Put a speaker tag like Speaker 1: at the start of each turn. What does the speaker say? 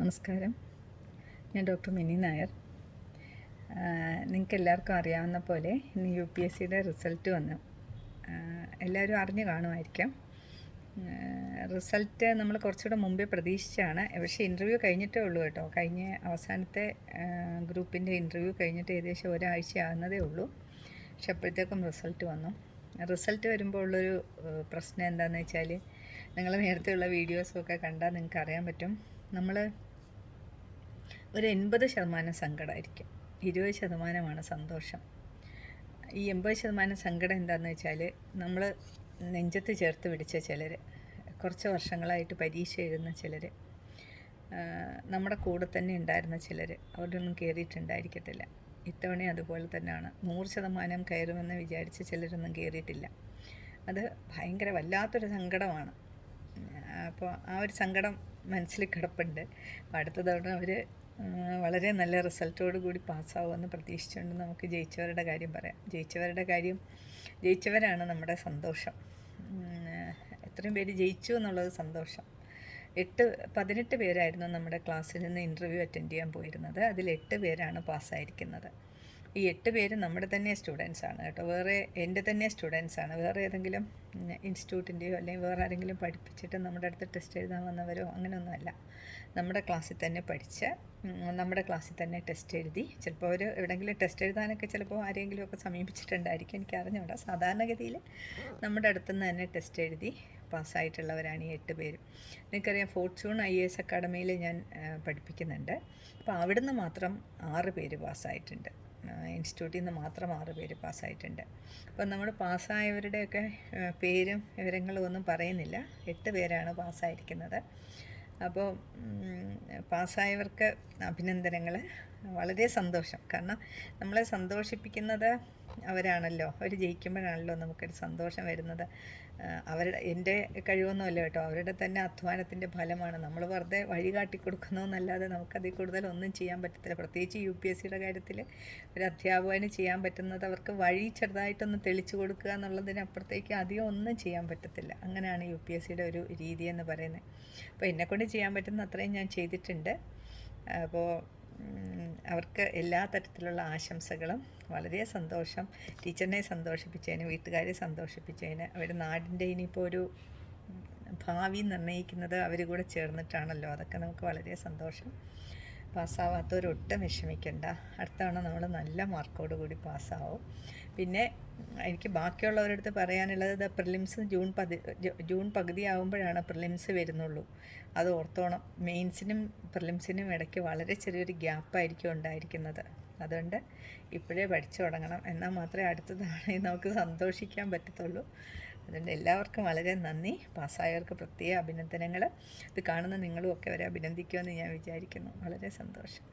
Speaker 1: നമസ്കാരം. ഞാൻ doctor mini Nair. നിങ്ങൾക്ക് എല്ലാവർക്കും അറിയാവുന്ന പോലെ ഇന്ന് UPSCയുടെ റിസൾട്ട് വന്നു. എല്ലാവരും അറിഞ്ഞു കാണുമായിരിക്കാം. റിസൾട്ട് നമ്മൾ കുറച്ചുകൂടെ മുമ്പേ പ്രതീക്ഷിച്ചാണ്. പക്ഷേ ഇൻ്റർവ്യൂ കഴിഞ്ഞിട്ടേ ഉള്ളൂ കേട്ടോ. കഴിഞ്ഞ അവസാനത്തെ ഗ്രൂപ്പിൻ്റെ ഇൻ്റർവ്യൂ കഴിഞ്ഞിട്ട് ഏകദേശം ഒരാഴ്ച ആകുന്നതേ ഉള്ളൂ. പക്ഷെ അപ്പോഴത്തേക്കും റിസൾട്ട് വന്നു. റിസൾട്ട് വരുമ്പോൾ ഉള്ളൊരു പ്രശ്നം എന്താണെന്ന് വെച്ചാൽ, നിങ്ങൾ നേരത്തെയുള്ള വീഡിയോസൊക്കെ കണ്ടാൽ നിങ്ങൾക്ക് അറിയാൻ പറ്റും. നമ്മൾ ഒരു 80% സങ്കടമായിരിക്കും, 20% സന്തോഷം. ഈ 80% സങ്കടം എന്താണെന്ന് വെച്ചാൽ, നമ്മൾ നെഞ്ചത്ത് ചേർത്ത് പിടിച്ച ചിലർ, കുറച്ച് വർഷങ്ങളായിട്ട് പരീക്ഷ എഴുതുന്ന ചിലർ, നമ്മുടെ കൂടെ തന്നെ ഉണ്ടായിരുന്ന ചിലർ, അവരുടെ ഒന്നും കയറിയിട്ടുണ്ടായിരിക്കത്തില്ല. ഇത്തവണ അതുപോലെ തന്നെയാണ്. 100% കയറുമെന്ന് വിചാരിച്ച ചിലരൊന്നും കയറിയിട്ടില്ല. അത് ഭയങ്കര വല്ലാത്തൊരു സങ്കടമാണ്. അപ്പോൾ ആ ഒരു സങ്കടം മനസ്സിൽ കിടപ്പുണ്ട്. അപ്പോൾ അടുത്ത തവണ അവർ വളരെ നല്ല റിസൾട്ടോട് കൂടി പാസ്സാവുമെന്ന് പ്രതീക്ഷിച്ചുകൊണ്ട് നമുക്ക് ജയിച്ചവരുടെ കാര്യം പറയാം. ജയിച്ചവരാണ് നമ്മുടെ സന്തോഷം. എത്രയും പേര് ജയിച്ചു എന്നുള്ളത് സന്തോഷം. 18 പേരായിരുന്നു നമ്മുടെ ക്ലാസ്സിൽ നിന്ന് ഇൻ്റർവ്യൂ അറ്റൻഡ് ചെയ്യാൻ പോയിരുന്നത്. അതിൽ 8 പേരാണ് പാസ്സായിരിക്കുന്നത്. ഈ 8 പേര് നമ്മുടെ തന്നെ സ്റ്റുഡൻസാണ് കേട്ടോ. എൻ്റെ തന്നെ സ്റ്റുഡൻസാണ്. വേറെ ഏതെങ്കിലും ഇൻസ്റ്റിറ്റ്യൂട്ടിൻ്റെയോ അല്ലെങ്കിൽ വേറെ ആരെങ്കിലും പഠിപ്പിച്ചിട്ട് നമ്മുടെ അടുത്ത് ടെസ്റ്റ് എഴുതാൻ വന്നവരോ അങ്ങനെയൊന്നുമല്ല. നമ്മുടെ ക്ലാസ്സിൽ തന്നെ പഠിച്ച് നമ്മുടെ ക്ലാസ്സിൽ തന്നെ ടെസ്റ്റ് എഴുതി. ചിലപ്പോൾ അവർ എവിടെയെങ്കിലും ടെസ്റ്റ് എഴുതാനൊക്കെ ചിലപ്പോൾ ആരെങ്കിലുമൊക്കെ സമീപിച്ചിട്ടുണ്ടായിരിക്കും, എനിക്ക് അറിഞ്ഞുകൂടാ. സാധാരണഗതിയിൽ നമ്മുടെ അടുത്തുനിന്ന് തന്നെ ടെസ്റ്റ് എഴുതി പാസ്സായിട്ടുള്ളവരാണ് ഈ 8 പേരും. നിങ്ങൾക്കറിയാം, ഫോർച്യൂൺ IAS അക്കാഡമിയിൽ ഞാൻ പഠിപ്പിക്കുന്നുണ്ട്. അപ്പോൾ അവിടുന്ന് മാത്രം 6 പേര് പാസ്സായിട്ടുണ്ട്. ഇൻസ്റ്റിറ്റ്യൂട്ടിൽ നിന്ന് മാത്രം 6 പേര് പാസ്സായിട്ടുണ്ട്. അപ്പോൾ നമ്മൾ പാസ്സായവരുടെയൊക്കെ പേരും വിവരങ്ങളും ഒന്നും പറയുന്നില്ല. 8 പേരാണ് പാസ്സായിരിക്കുന്നത്. അപ്പോൾ പാസ്സായവർക്ക് അഭിനന്ദനങ്ങൾ. വളരെ സന്തോഷം. കാരണം നമ്മളെ സന്തോഷിപ്പിക്കുന്നത് അവരാണല്ലോ. അവർ ജയിക്കുമ്പോഴാണല്ലോ നമുക്കൊരു സന്തോഷം വരുന്നത്. എൻ്റെ കഴിവൊന്നുമല്ല കേട്ടോ, അവരുടെ തന്നെ അധ്വാനത്തിൻ്റെ ഫലമാണ്. നമ്മൾ വെറുതെ വഴി കാട്ടി കൊടുക്കുന്നതെന്നല്ലാതെ നമുക്കതിൽ കൂടുതൽ ഒന്നും ചെയ്യാൻ പറ്റത്തില്ല. പ്രത്യേകിച്ച് UPSCയുടെ കാര്യത്തിൽ ഒരു അധ്യാപകന് ചെയ്യാൻ പറ്റുന്നത് അവർക്ക് വഴി ചെറുതായിട്ടൊന്ന് തെളിച്ചു കൊടുക്കുക എന്നുള്ളതിനപ്പുറത്തേക്ക് അധികം ഒന്നും ചെയ്യാൻ പറ്റത്തില്ല. അങ്ങനെയാണ് UPSCയുടെ ഒരു രീതി എന്ന് പറയുന്നത്. അപ്പോൾ എന്നെക്കൊണ്ട് ചെയ്യാൻ പറ്റുന്ന അത്രയും ഞാൻ ചെയ്തിട്ടുണ്ട്. അപ്പോൾ അവർക്ക് എല്ലാ തരത്തിലുള്ള ആശംസകളും. വളരെ സന്തോഷം. ടീച്ചറിനെ സന്തോഷിപ്പിച്ചതിന്, വീട്ടുകാരെ സന്തോഷിപ്പിച്ചതിന്, അവരുടെ നാടിൻ്റെ ഇനിയിപ്പോൾ ഒരു ഭാവി നിർണ്ണയിക്കുന്നത് അവർ കൂടെ ചേർന്നിട്ടാണല്ലോ. അതൊക്കെ നമുക്ക് വളരെ സന്തോഷം. പാസ്സാവാത്തവരൊട്ടും വിഷമിക്കണ്ട. അടുത്ത തവണ നമ്മൾ നല്ല മാർക്കോട് കൂടി പാസ്സാവും. പിന്നെ എനിക്ക് ബാക്കിയുള്ളവരുടെ അടുത്ത് പറയാനുള്ളത്, പ്രിലിംസ് ജൂൺ പകുതി ആകുമ്പോഴാണ് പ്രിലിംസ് വരുന്നുള്ളൂ. അത് ഓർത്തോണം. മെയിൻസിനും പ്രിലിംസിനും ഇടയ്ക്ക് വളരെ ചെറിയൊരു ഗ്യാപ്പായിരിക്കും ഉണ്ടായിരിക്കുന്നത്. അതുകൊണ്ട് ഇപ്പോഴേ പഠിച്ചു തുടങ്ങണം. എന്നാൽ മാത്രമേ അടുത്ത തവണ നമുക്ക് സന്തോഷിക്കാൻ പറ്റത്തുള്ളൂ. അതുകൊണ്ട് എല്ലാവർക്കും വളരെ നന്ദി. പാസ്സായവർക്ക് പ്രത്യേക അഭിനന്ദനങ്ങൾ. ഇത് കാണുന്ന നിങ്ങളും ഒക്കെ അവരെ അഭിനന്ദിക്കുമെന്ന് ഞാൻ വിചാരിക്കുന്നു. വളരെ സന്തോഷം.